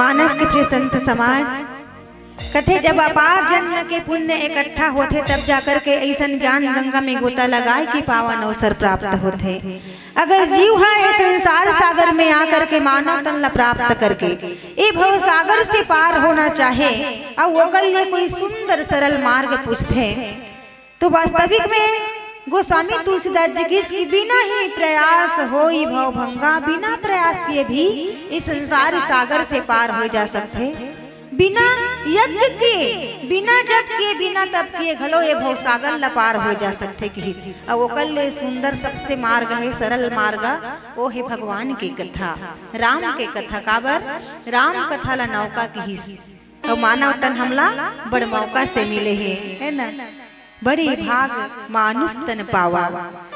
मानस के प्रिय संत समाज कथे जब अपार जन्म के पुण्य इकट्ठा होते तब जाकर के ऐसन ज्ञान गंगा में गोता लगाए कि पावन अवसर प्राप्त होते। अगर जीव है संसार सागर में आकर के मानव तन प्राप्त करके ये भव सागर से पार होना चाहे और अगल ने कोई सुंदर सरल मार्ग पूछते तो वास्तविक में गोस्वामी तुलसीदास जी की बिना ही प्रयास हो भव भंगा, बिना प्रयास किए भी इस संसार सागर से पार हो जा सकते। बिना यज्ञ के, बिना जप के, बिना तप किए घलो ये भव सागर ला पार हो जा सकते कि और कल सुंदर सबसे मार्ग है, सरल मार्ग वो है भगवान की कथा, राम के कथा। काबर राम कथा ला नौका की और मानव तन हमला बड़ मौका से मिले है ना। बड़े भाग मानुष तन पावा,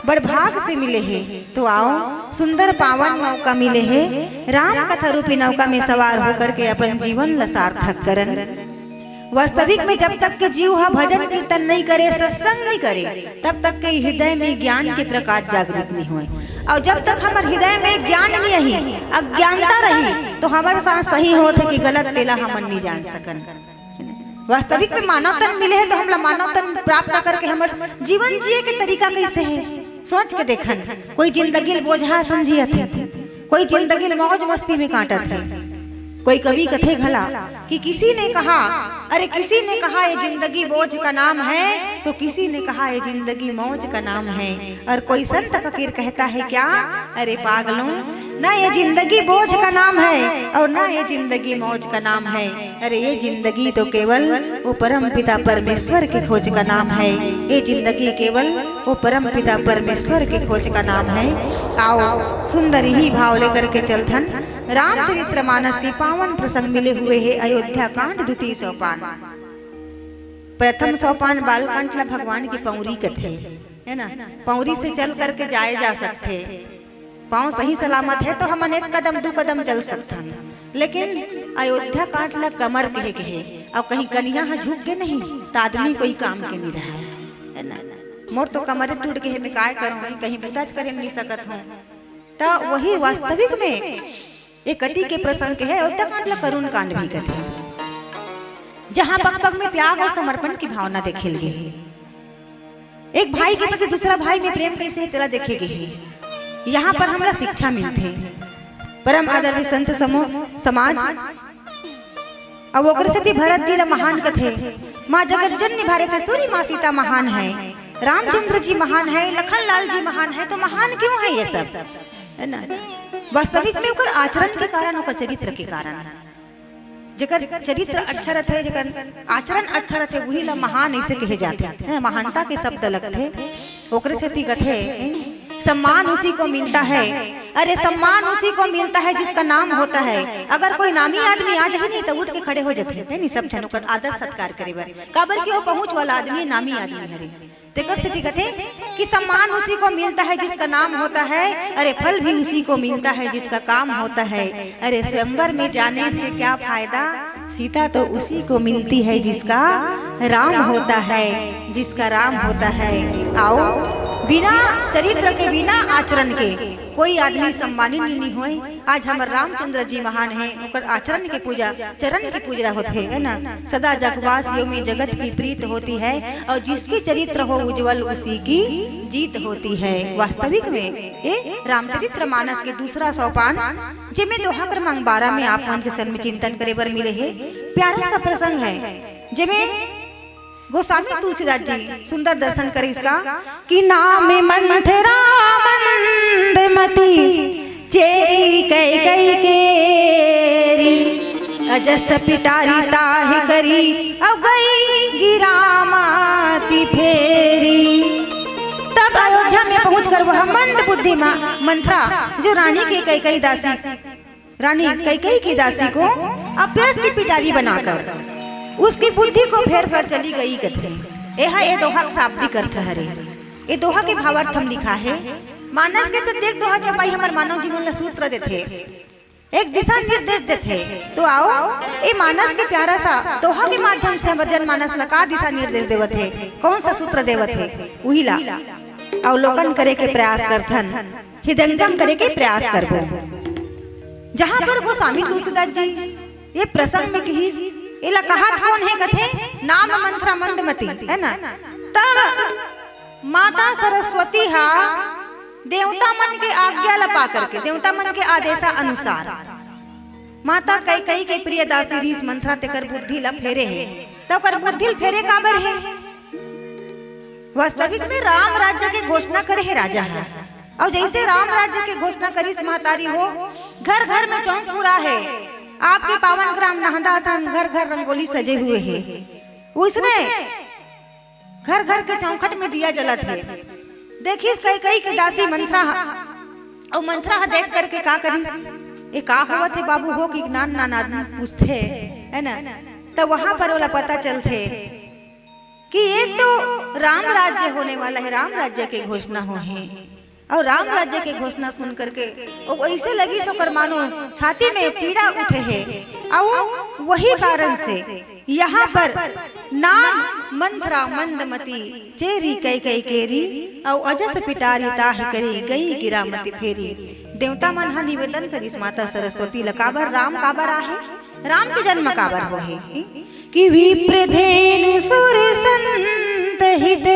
बड़ भाग से मिले हैं। तो आओ सुंदर पावन मौका मिले हैं, राम कथा रूपी नौका में सवार होकर के अपन जीवन ला सार्थक करन। वास्तविक में जब तक के जीव हा भजन कीर्तन नहीं करे, सत्संग नहीं करे, तब तक के हृदय में ज्ञान के प्रकाश जागृत नहीं हुए। और जब तक हमारे हृदय में ज्ञान नहीं रही, अज्ञानता रही, तो हमारे साथ सही होते कि गलत तेला हम नहीं जान सकन। वास्तविक में मानव तन मिले हैं तो हम मानव तन प्राप्त करके हमारे जीवन जिए के तरीका कैसे है सोच के देखन। कोई जिंदगी बोझा समझिए थे, कोई जिंदगी मौज मस्ती में काटा थे। कोई कवि कथे घला कि किसी ने कहा, अरे किसी ने कहा ये जिंदगी बोझ का नाम है, तो किसी ने कहा ये जिंदगी मौज का नाम है। और कोई संत फकीर कहता है क्या, अरे पागलों, ना ये जिंदगी बोझ का नाम है और ना ये जिंदगी मौज का नाम है। अरे ये जिंदगी तो केवल वो परम पिता परमेश्वर के खोज का नाम है। ये जिंदगी केवल वो परम पिता परमेश्वर के खोज का नाम है। आओ सुंदर ही भाव लेकर के चलथन रामचरितमानस के पावन प्रसंग मिले हुए है। अयोध्या कांड द्वितीय सोपान। प्रथम सोपान बालकांड ला भगवान की पौरी कथे है ना। पौरी से चल करके जाए जा सकते, पाँव सही सलामत है तो हम एक कदम दो कदम चल सकते हैं। लेकिन अयोध्या कांड ला कमर कहे और कहीं कनिया झुक के नहीं तो आदमी कोई काम के नहीं रहा है ना। मोर तो कमर टूट के मैं काय करूँ, कहीं बुदाच करे नहीं सकत हूँ। तो वही वास्तविक में एक कटी के प्रसंग के है। अयोध्या कांड ला करुण कांड भी कहते हैं, जहाँ पग पग में त्याग और समर्पण की भावना देखे गई है। एक भाई के प्रति दूसरा भाई में प्रेम कैसे है तेरा देखे गई है। यहाँ पर हमारा शिक्षा मिलते हैं। परम आदरणीय संत समूह समाज अब ओकर से भरत जी ला महान कथे, माँ जगत जननी भारत सूरी माँ सीता महान है, रामचंद्र जी महान है, लखन लाल जी महान है। तो महान क्यों है ये सब है ना। वास्तविक में ओकर आचरण के कारण, ओकर चरित्र के कारण, जकर चरित्र अच्छा रहते, जकर आचरण अच्छा रहते, वही ला महान ऐसे कहे जाते हैं। महानता के शब्द लगते ओकरे से गथे। सम्मान उसी को मिलता है, अरे सम्मान उसी को मिलता है जिसका नाम होता है। अगर कोई नामी आदमी आ जाए नहीं तो उठ के खड़े हो जाते है नहीं, सब जन ओकर आदर सत्कार करे बर। काबर की वो पहुंच वाला आदमी नामी आदमी हरे तेकर से कथे कि सम्मान उसी को मिलता है जिसका नाम होता है, अरे फल भी उसी को मिलता है जिसका काम होता है। अरे स्वयंवर में जाने से क्या फायदा, सीता तो उसी को मिलती है जिसका राम होता है, जिसका राम होता है। आओ बिना चरित्र के, बिना आचरण के कोई आदमी सम्मानित नहीं होए। आज हमारे रामचंद्र जी महान है, ओकर आचरण के पूजा, चरण की पूजा होते है ना। सदा जगवासियों में जगत की प्रीत होती है, और जिसकी चरित्र हो उज्जवल उसी की जीत होती है। वास्तविक में ये रामचरित्र मानस के दूसरा सोपान जिसमें दोहा क्रमांक 12 में आप मन के सन्म चिंतन करे बर मिले है। प्यारा सा प्रसंग है जिसमें गोस्वामी तुलसीदास जी सुंदर दर्शन करे इसका कि नाम मंथरा मंदमती चेरी कई कई केरी अजस पिटारी ताहि करी अब गई गिरामाती फेरी। तब अयोध्या में पहुंचकर वह मंद बुद्धि मंथरा जो रानी के कई दासी, रानी कई की दासी को अभ्यास की पिटारी बनाकर उसकी बुद्धि को फेर कर चली गई कथे। यह ये दोहा शाब्दिक अर्थ हरे। ये दोहा के भावार्थ हम लिखा है। मानस के तो देख दोहा चपाई हमार मानव जीवन ला सूत्र देथे, एक दिशा निर्देश देथे। तो आओ ये मानस के प्यारा सा दोहा के माध्यम से हमर जन मानस ला का दिशा निर्देश देवत है, कौन सा सूत्र देवत है, वही ला अवलोकन करे के प्रयास करथन, हृदयंगम करे के प्रयास करबो। जहाँ पर गोस्वामी तुलसीदास जी ये प्रसंग में कही इला कहा कौन है कथे नाम मंथरा मंदमती है ना। तब माता सरस्वती हा देवता मन के आज्ञा ला पा करके, देवता मन के आदेशा अनुसार माता कई के प्रिय दासी रीस मंथरा तेकर बुद्धि ला फेरे है। तो कर बुद्धि फेरे काबर है। वास्तविक में राम राज्य के घोषणा करे है राजा है, और जैसे राम राज्य के घोषणा करी महतारी हो, घर घर में चौक पूरा है, आपके पावन ग्राम नहदासन घर घर रंगोली सजे हुए हैं, उसने घर घर के चौखट में दिया जलत है। देखिस कई के दासी मंथरा और मंथरा देख करके का करिस, ये का हुआ थे बाबू हो कि नान आदमी पूछते है ना। तो वहां पर वाला पता चलते कि ये तो राम राज्य होने वाला है, राम राज्य के घोषणा हो है। और राम राज्य के घोषणा सुन करके वो ऐसे लगी सोकर मानो छाती में पीड़ा उठे है। और वही कारण से यहाँ पर नाम मंथरा मंदमती चेरी कई केरी और अजस पिटारी ताहि करी गई गिरामती फेरी। देवता मन हा निवेदन करिस माता सरस्वती ला काबर राम काबर आहे, राम के जन्म काबर हो है कि विप्र धेनु सुर संत हित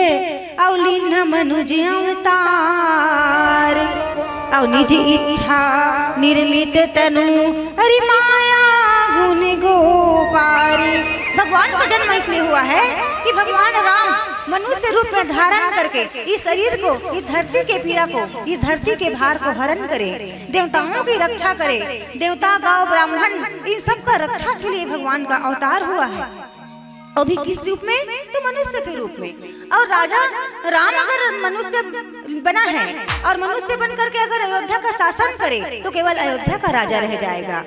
औलिन मनुज अवतार औ निज इच्छा निर्मित तनु हरि माया गुण गोपारी। भगवान का जन्म इसलिए हुआ है कि भगवान राम मनुष्य रूप में धारण करके इस शरीर को, इस धरती के पीड़ा को, इस धरती के भार को हरण करे, देवताओं की रक्षा करे। देवता गांव ब्राह्मण इन सब का रक्षा के लिए भगवान का अवतार हुआ है। और भी किस रूप में, तो मनुष्य के रूप में। और राजा राम अगर मनुष्य बना है और मनुष्य बन करके अगर अयोध्या का शासन करे तो केवल अयोध्या का राजा रह जाएगा,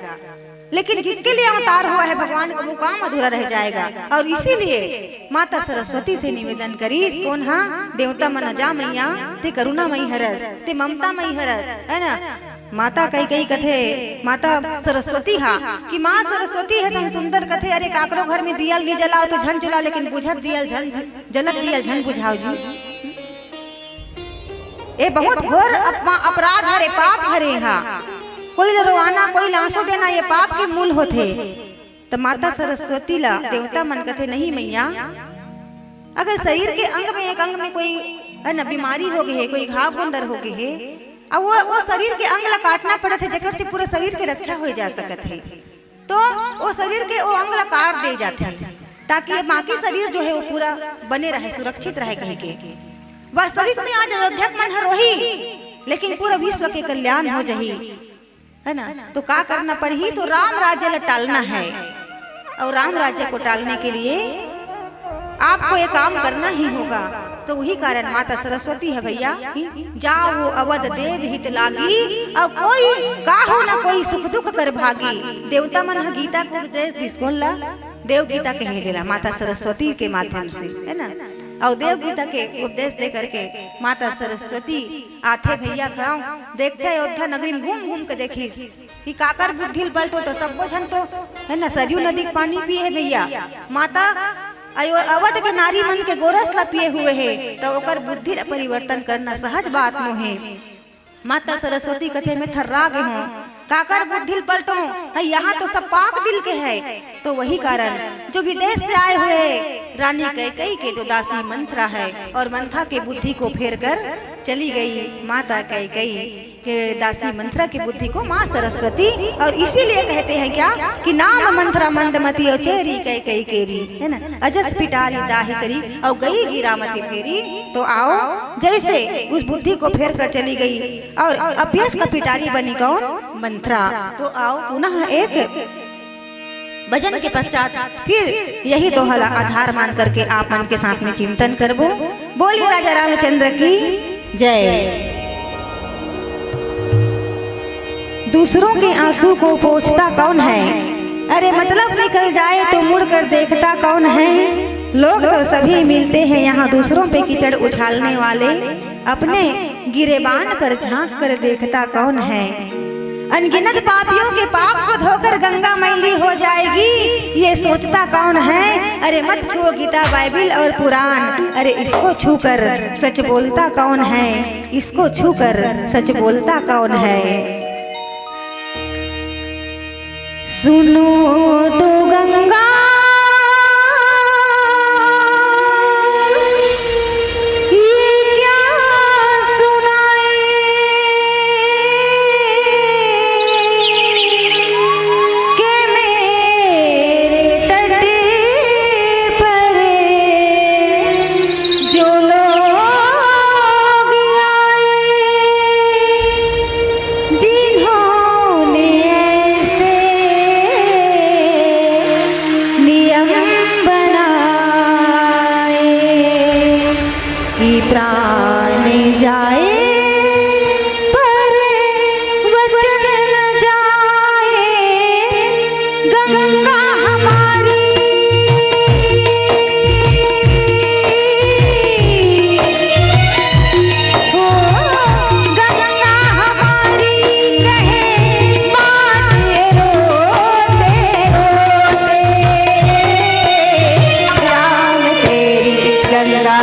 लेकिन जिसके लिए अवतार हुआ है भगवान का वो काम अधूरा रह जाएगा। और इसीलिए माता सरस्वती से निवेदन करीस कौन हा देवता मन जा मैया ते करुणा मई हरस ते ममता मई हरस है ना। माता कई कथे माता सरस्वती हा कि माँ सरस्वती है तन सुंदर कथे। अरे काकरो घर में दियल नहीं जलाओ तो झन चुला, लेकिन बुझत दियल झन जलक दियल झन बुझाओ जी। ये बहुत घोर अपराध हरे, पाप हरे हा। कोई रोवाना कोई आंसू देना ये पाप के मूल होते। तो माता सरस्वती ला देवता मन कथे नहीं मैया, अगर शरीर के अंग में एक अंग में कोई है ना बीमारी हो गई है, कोई घाव गुंदर हो गई है, अब वो शरीर के अंग ला काटना पड़त है जेकर से पूरा शरीर के रक्षा हो जा सकत है। तो वो शरीर के वो अंग ला काट दे जाते हैं ताकि बाकी शरीर जो है वो पूरा बने रहे, सुरक्षित रहे कहीं के। वास्तविक में आज अयोध्या मन हर वही, लेकिन पूरा विश्व के कल्याण हो जाही है ना। तो का करना पड़ी, तो राम राज्य ला टालना है। और राम राज्य को टालने के लिए आपको ये काम करना ही होगा। तो वही कारण माता सरस्वती है भैया, जाओ अवध देव हित लागी और कोई काहो ना कोई सुख दुख कर भागी। देवता मन गीता को उपदेश दिसकोला, देव गीता कहे जला माता सरस्वती के माध्यम से है ना। और देव गीता के उपदेश दे करके माता सरस्वती आथे भैया गाँव देखते अयोध्या नगरी में घूम घूम के देखिस कि काकर बुद्धिल बलतो तो सब जन तो है ना सरयू नदी पानी पिए है भैया। माता अयो अवध के नारी मन के गोरस ला पिए हुए है तो ओकर बुद्धि ला परिवर्तन करना सहज बात मोहे। माता सरस्वती कथे में थर्रा गए हो काकर बुद्धि पलटो यहाँ तो सब पाक दिल के है। तो वही कारण जो विदेश से आए हुए रानी कैकेयी के जो दासी मंत्रा है और मंथा के बुद्धि को फेर कर चली गई माता कैकेयी के दासी मंत्रा की बुद्धि को माँ सरस्वती। और इसीलिए कहते हैं क्या कि नाम मंत्रा मंदमती और चेरी कैकेयी केरी है ना अजस पिटारी दाही करी और गई गिरामती फेरी। तो आओ जैसे उस बुद्धि को फेर कर चली गई और अभ्यस का पिटारी बनी कौन मंत्रा। तो आओ पुनः एक भजन के पश्चात फिर यही दोहला आधार मान करके आप मन के साथ में चिंतन करबो। बोलिए राजा रामचंद्र की जय। दूसरों के आंसू को पोंछता कौन है, अरे मतलब निकल जाए तो मुड़ कर देखता कौन है। लोग तो सभी मिलते हैं यहाँ दूसरों पे कीचड़ उछालने वाले, अपने गिरेबान पर झांक कर देखता कौन है। अनगिनत पापियों के पाप को धोकर गंगा मैली हो जाएगी, ये सोचता कौन है। अरे मत छुओ गीता बाइबिल और पुराण, अरे इसको छूकर सच बोलता कौन है, इसको छूकर सच बोलता कौन है। सुनो तो गंगा प्राण जाए पर वचन न जाए, गंगा हमारी हो गंगा हमारी कहे माते रोते रोते, राम तेरी गंगा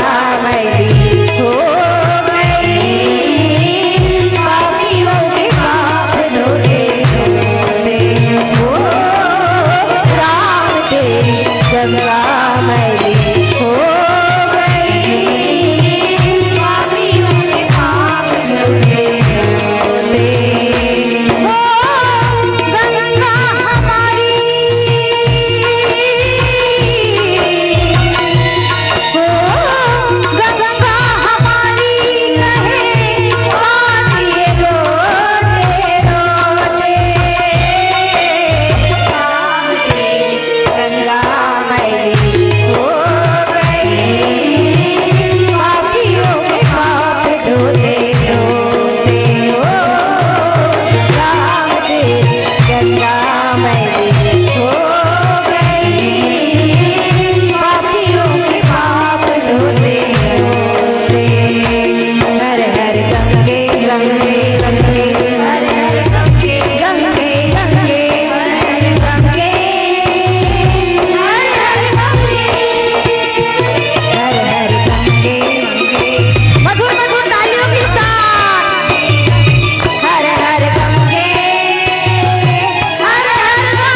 हर हर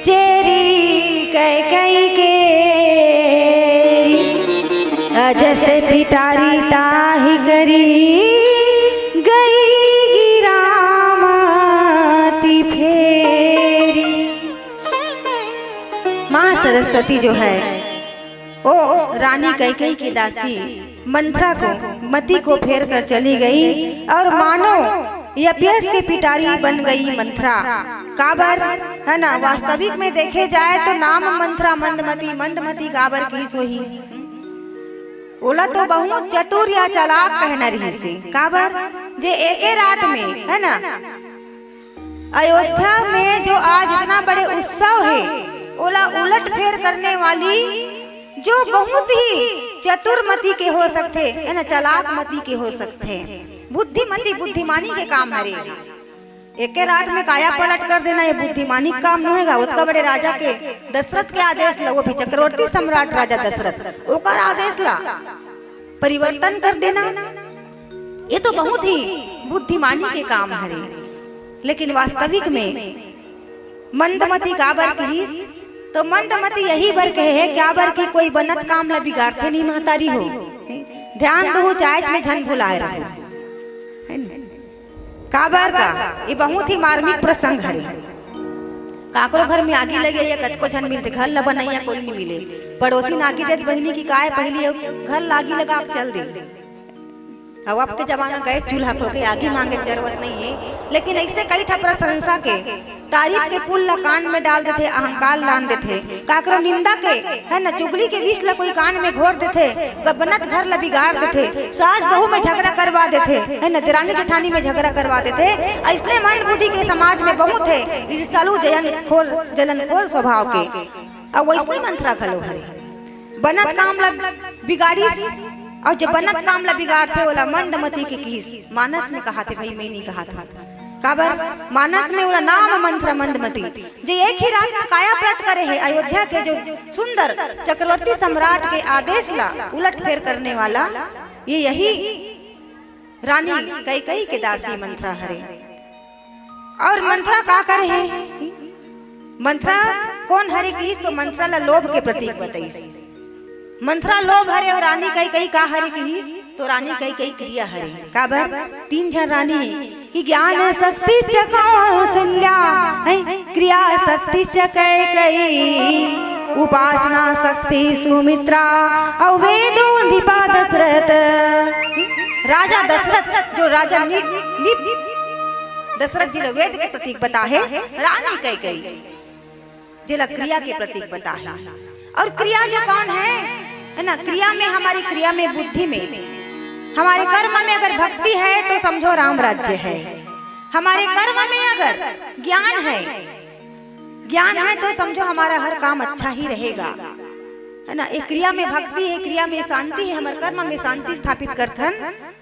चेरी कैकई के जैसे पिटारी ताही करी गई गिरामती फेरी। माँ सरस्वती जो है वो रानी कैकेयी की दासी मंथरा को मती को फेर कर चली गई और मानो यज्ञ के पिटारी बन गई मंथरा। काबर है ना, वास्तविक में देखे जाए तो नाम मंथरा मंदमती, मंदमती काबर की सोही ओला तो बहुत चतुर या चालाक कहना रही से। काबर जे एक रात में है ना अयोध्या में जो आज इतना बड़े उत्सव है ओला उलट फेर करने वाली जो बहुत ही चतुरमती के हो सकते है ना, चालाक मती के हो सकते हैं, बुद्धिमती बुद्धिमानी के काम हरे। एक रात में काया पलट कर देना ये बुद्धिमानी काम नहीं होगा। उतना बड़े राजा के दशरथ के आदेश ला, वो भी चक्रवर्ती सम्राट राजा दशरथ ओकर आदेश ला परिवर्तन कर देना, ये तो बहुत ही बुद्धिमानी के काम हरे। लेकिन वास्तविक में मंदमती काबर की, तो मंदमती यही बर कहे है क्या बर की कोई बनत काम ला बिगाड़ते नहीं महतारी हो, ध्यान दो चाय में झन भुलाए रहो। काबर का ये बहुत ही मार्मिक प्रसंग है। काकरो घर में आगी लगे या कतको झन मिलते, घर ल बनैया कोई नहीं मिले, पड़ोसी नागी देत बहनी की काय पहली घर लागी लगा आप चल दे। अब अब के जमाना गए चूल्हा को के आगे मांगे की जरूरत नहीं है। लेकिन ऐसे कई ठा प्रशंसा के तारीफ के पुल ला कान में डाल देते, अहंकार लान देते, काकरो निंदा के है ना चुगली के विष ला कोई कान में घोर देते, गबनत घर ला बिगाड़ देते, सास बहू में झगड़ा करवा देते है ना, देरानी जेठानी में झगड़ा करवा देते। ऐसने मंद बुद्धि के समाज में बहुत है, ईर्ष्यालु जलनखोर स्वभाव के। अब वैसने मंथरा खलो हरे बनत काम ला बिगाड़ी, और जब बनत काम ला बिगाड़ते वाला मंदमती के किस मानस में कहा थे, भाई मैं नहीं कहा था। काबर मानस में वाला नाम मंथरा मंदमती जो एक ही रात में काया पलट करे है अयोध्या के जो सुंदर चक्रवर्ती सम्राट के आदेश ला उलट फेर करने वाला, ये यही रानी कैकेयी के दासी मंथरा हरे। और मंथरा का करे है, मंथरा कौन हरे किस, तो मंथरा ला लोभ के प्रतीक बताइस। मंथरा लोभ हरे और रानी कैकेयी का हरे किस, तो रानी कैकेयी क्रिया हरे। काबर तीन जन रानी की ज्ञान शक्ति च कौशल्या, क्रिया शक्ति च कैकेयी, उपासना शक्ति सुमित्रा और वेदो निपा दशरथ। राजा दशरथ जो राजा दशरथ जी वेद के प्रतीक बता है, रानी कैकेयी जिला क्रिया के प्रतीक बता है। और क्रिया जो कौन है ना, क्रिया में हमारी क्रिया में बुद्धि में हमारे कर्म में अगर भक्ति है तो समझो राम राज्य है। हमारे कर्म में अगर ज्ञान है तो समझो हमारा हर काम अच्छा ही रहेगा, है ना। एक क्रिया में भक्ति है, क्रिया में शांति है, हमारे कर्म में शांति स्थापित करथन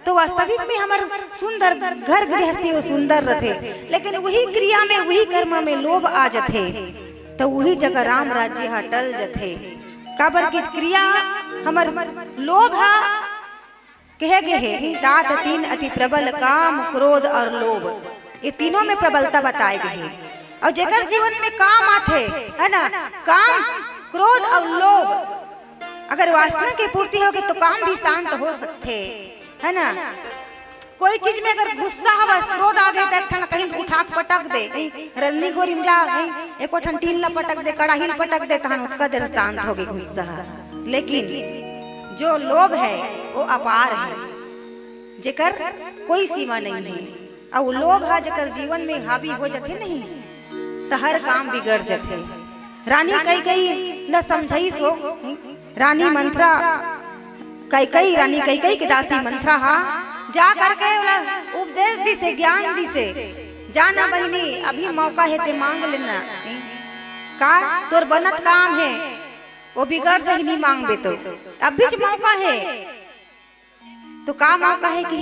तो वास्तविक में हमारे सुंदर घर गृहस्थी वो सुंदर रहते। लेकिन वही क्रिया में वही कर्म में लोभ आ जाते तो वही जगह राम राज्य टल जाते। काबर की क्रिया हमर लोभ कहे गए है दात तीन अति प्रबल, काम क्रोध और लोभ, ये तीनों में प्रबलता बताए गए है। और जेकर जीवन में काम आते है ना, काम क्रोध और लोभ अगर वासना की पूर्ति होगी तो काम भी शांत हो सकते है ना। कोई चीज में अगर गुस्सा हो बस क्रोध आ गए तो एक ठन कहीं उठा पटक दे, रंदी गोरी में जा एको ठन टीन ला पटक दे, कड़ाही ला पटक दे, तहन उसका देर शांत हो गई गुस्सा। लेकिन जो लोभ है वो अपार है, जेकर कोई सीमा नहीं है। और लोभ है जेकर जीवन में हावी हो जाते नहीं तो हर काम बिगड़ जाते। रानी कैकेयी न समझई सो, रानी मंथरा कैकेयी, रानी कैकेयी के दासी मंथरा हा जा करके उपदेश दी से, ज्ञान दी से, जाना बहनी अभी मौका है ते मांग लेना, का तोर बनत काम है वो बिगड़ जाही नहीं मांगबे तो अभी ज मौका है। तो का मौका है कि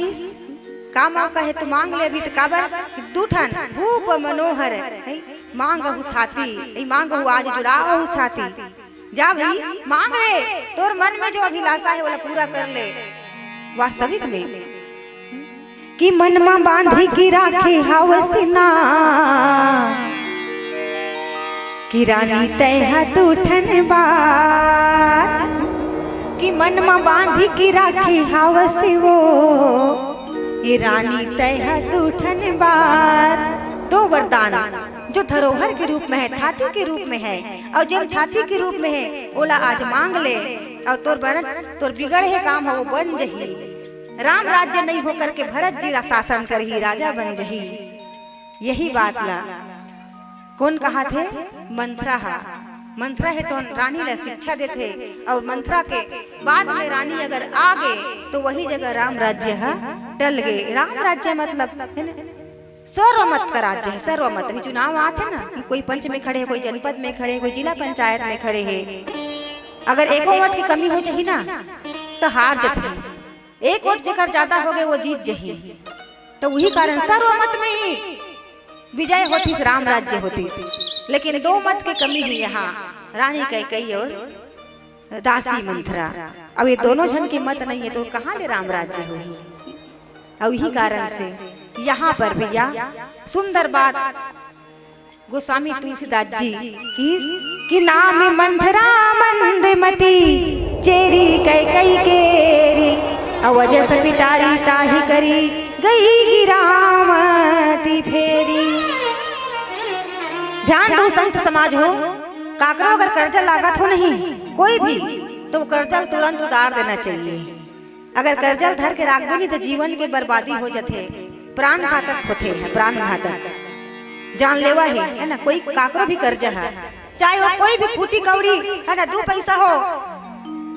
का मौका है तो मांग ले अभी। तो काबर दूठन भूप मनोहर मांगहु थाती, मांगहु आज जुड़ाओ छाती। जा भाई मांग ले, तोर मन में जो अभिलाषा है वो पूरा कर ले। वास्तविक में कि मन में बांधी की राखी हवसिना, कि रानी तैहा तूठन बात कि मन में बांधी की राखी हावस वो। ये रानी तैहा तूठन बात दो वरदान जो धरोहर के रूप में है, थाती के रूप में है, और जब थाती के रूप में है ओला आज मांग ले और तोर बिगड़ है काम हो बन जही। राम राज्य नहीं होकर के भरत जी शासन करही राजा बन जही। यही बात ला कौन कहा थे? मंथरा। मंथरा है तो रानी ला शिक्षा देते और मंथरा के बाद में रानी अगर आ गए तो वही जगह राम राज्य टल गए। राम राज्य मतलब है ना सर्वमत का राज्य है। सर्वमत अभी चुनाव आते ना कि कोई पंच में खड़े है, कोई जनपद में खड़े है, कोई जिला पंचायत में खड़े है, अगर एक वोट की कमी हो जाही ना तो हार जाते। एक वोट जेकर ज्यादा हो गए वो जीत जही। तो वही कारण सर्वमत में ही विजय होती राम राज्य होती। लेकिन दो मत की कमी ही यहाँ रानी कैकेयी और दासी मंथरा। अब ये दोनों जन की मत नहीं है तो कहाँ ले राम राज्य होगी। अब यही कारण से यहाँ पर भैया सुंदर बात गोस्वामी तुलसीदास जी की नाम मंथरा मंदमती चेरी कैकेयी केरी अवजस पिटारी ताही करी गई गिरामती फेरी। ध्यान दो संत समाज हो, काकरो अगर कर्जा लागत हो नहीं कोई भी तो कर्जा तुरंत उतार देना चाहिए। अगर कर्जा धर के राख नहीं तो जीवन के बर्बादी हो जाते, प्राण घातक होते हैं। प्राण घातक जानलेवा है ना। कोई काकरो भी कर्जा है चाहे वो कोई भी फूटी कौड़ी है ना, 2 पैसा हो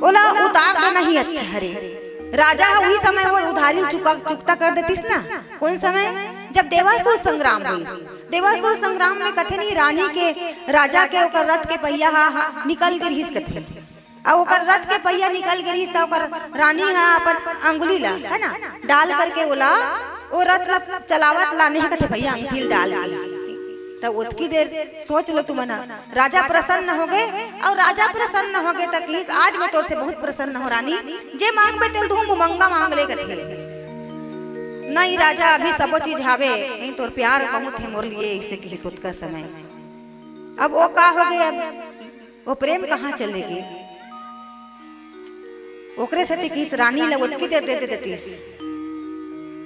ओला उतार देना ही अच्छा हरे। राजा है वही समय वो उधारी चुकता कर देतीस ना। कौन समय? जब देवासुर संग्राम हुई। देवासुर संग्राम में कथे नहीं रानी के राजा के ओकर रथ के पहिया निकल गिरहिस कथे और ओकर रथ के पहिया निकल गिरहिस त ओकर रानी अपन अंगुली ला है ना डाल करके ओला वो रथ चलावत लाने कथे भैया अंगुली डाल तो उतकी देर सोच लो तुम ना। राजा प्रसन्न हो गए और राजा प्रसन्न हो गए तक आज मैं तोर से बहुत प्रसन्न हो रानी, जे मांग पे तेल धूम उमंगा मांग ले करके नहीं राजा अभी सब चीज हावे नहीं तोर प्यार बहुत है मोर लिए इसे की सोच का समय। अब वो का हो गया, वो प्रेम कहाँ चले गए? ओकरे से किस रानी ला उतकी देर दे देतीस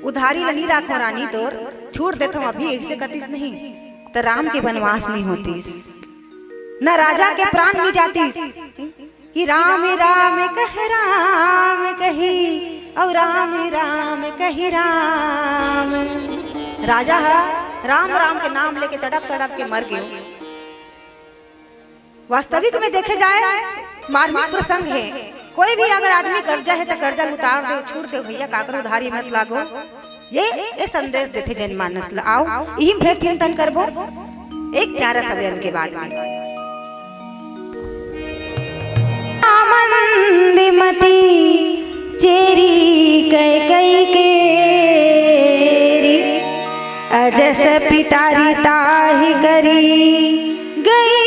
उधारी ला नहीं राखो रानी तोर छूट देता हूँ अभी ऐसे कतीस नहीं तो राम के वनवास नहीं होतीस न राजा के प्राण नहीं जातीस। ही राम राम कही और राम राम कही राम। राजा राम राम के नाम लेके तड़प तड़प के मर गए। वास्तविक में देखे जाए मार्मिक प्रसंग है। कोई भी अगर आदमी कर्जा है तो कर्जा उतार दे, छूट दे भैया, काकरो उधारी मत लागो। ये संदेश देते जनमानस ला। आओ यही फिर चिंतन करबो एक प्यारा सवेरन के बाद में। मंदमती चेरी कैकेयी केरी अजस पिटारी ताही करी गई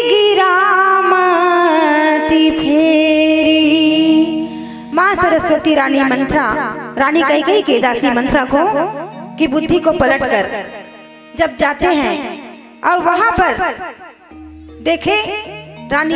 गिरामती फेरी। माँ सरस्वती रानी मंथरा रानी कैकेयी के दासी मंथरा को की बुद्धि को पलट कर जब जाते हैं और वहां पर देखे रानी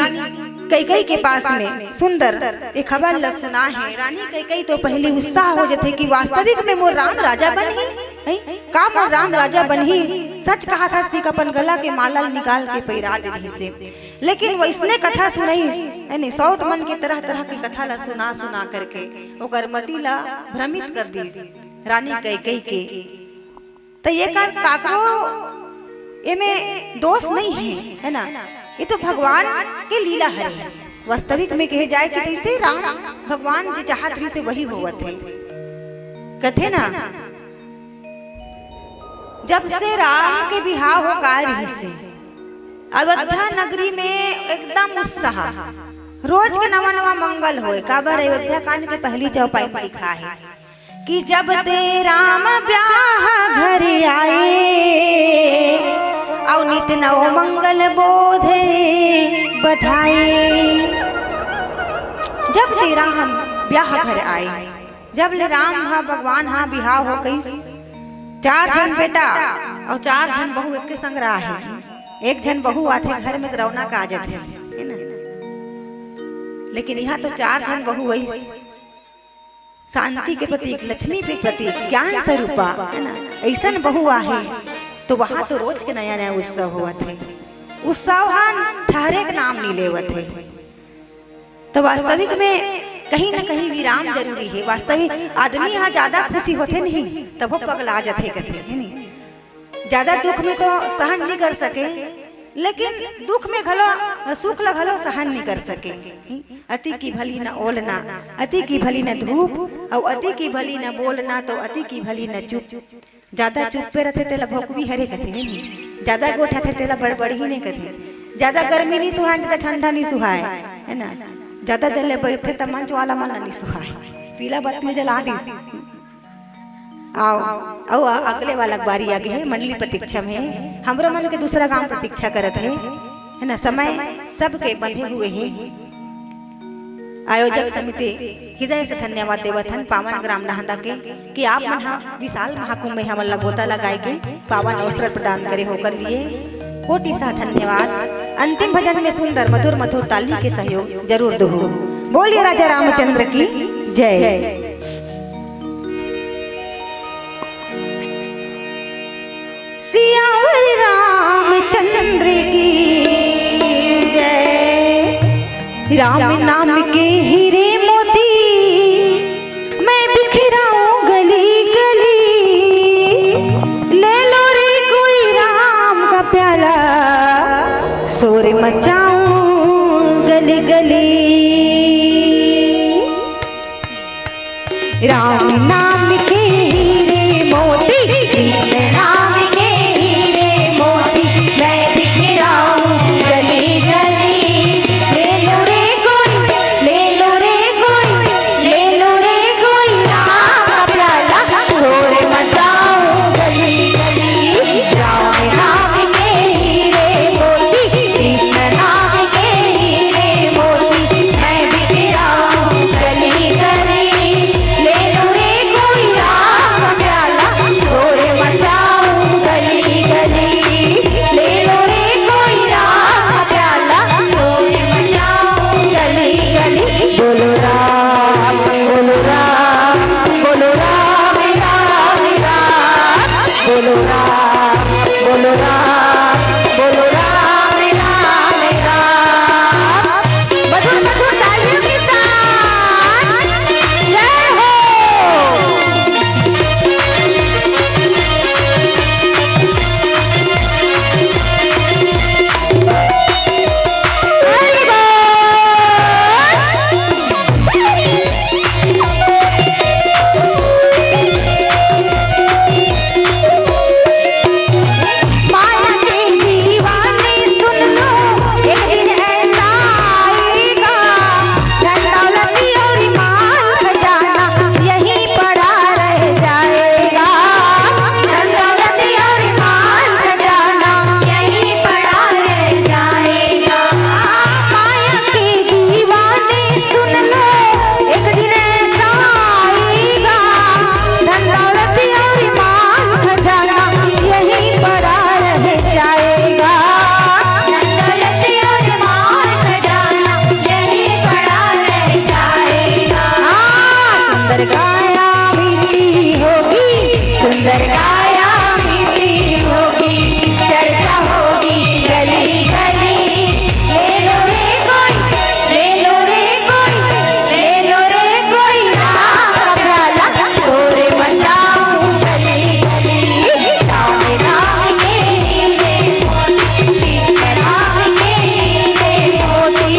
कैकेयी के पास में सुंदर एक खबर ल सुना है। रानी कैकेयी तो पहले उत्साह हो जाते कि वास्तविक में मोर राम राजा बनही का मोर राम राजा बनही। सच कहा था श्री अपन गला के माला निकाल के पैरा दे से। लेकिन वो इसने कथा सुनाई सौत मन के तरह तरह की कथा ला सुना करके ओकर मति ला भ्रमित कर दी रानी कैकेयी के। तो ये काकरो में दोष नहीं है ना, ये तो भगवान के लीला है। वास्तविक में कहे जाए कि जैसे राम भगवान जो चाहत रही से वही होवत है। कथे ना जब से राम के बिहाव हो कार्य से अयोध्या नगरी में एकदम उत्साह, रोज के नवा नवा मंगल होए। काबर अयोध्या कांड के पहली चौपाई में लिखा है कि जब ते राम ब्याह घर आए और नित नव मंगल बोधे बधाए। जब ले राम ब्याह घर आए, जब ले राम भगवान बिहाव हो गई, 4 जन बेटा और 4 जन बहू एक के संग रहा है। एक जन बहू आथे घर में रौनक आ जाते है ना, लेकिन यहाँ तो 4 जन बहू वही शांति के प्रतीक, लक्ष्मी के प्रतीक, ज्ञान स्वरूपा है ना, ऐसा बहू आहे तो वहाँ तो रोज के नया नया उत्सव हुआ थे। उत्सव ठहरे के नाम नहीं लेवत है। तो वास्तविक में कहीं ना कहीं विराम जरूरी है। वास्तविक आदमी यहाँ ज्यादा खुशी होते नहीं तब वो पगला जाते कहते है नहीं, ज्यादा दुख में तो सहन नहीं कर सके, लेकिन दुख में घलो सुख घलो सहन नहीं कर सके। अति की भली न ओलना, अति की भली न धूप, और अति की भली न बोलना, तो अति की भली न चुप। ज्यादा चुप पे रहते तेला भोकवी हरे कहते नहीं, ज्यादा गोठा थे तेला बड़बड़ ही नहीं कहते, ज्यादा गर्मी नहीं सुहाए तो ठंडा नहीं सुहाए है ना, ज्यादा देर ले बैठे तो मंच वाला मन नहीं सुहाए, पीला बत्ती जला दी। आओ अगले वाला बारी आगे है, मंडली प्रतीक्षा में हमरो मन के दूसरा गांव प्रतीक्षा करत है ना। समय सबके बंधे हुए हैं। आयोजक समिति हृदय से धन्यवाद देवत हन पावन ग्राम नहंदा के कि आप मन विशाल महाकुंभ में हमन लगोता लगाए के पावन अवसर प्रदान करे होकर लिए कोटि सा धन्यवाद। अंतिम भजन में सुंदर मधुर मधुर ताली के सहयोग जरूर दो। बोलिए राजा रामचंद्र की जय। सियावर रामचंद्र की जय। राम नाम के हीरे मोती मैं बिखराऊं गली गली, ले लो रे कोई राम का प्याला, शोर मचाऊं गली गली। राम नाम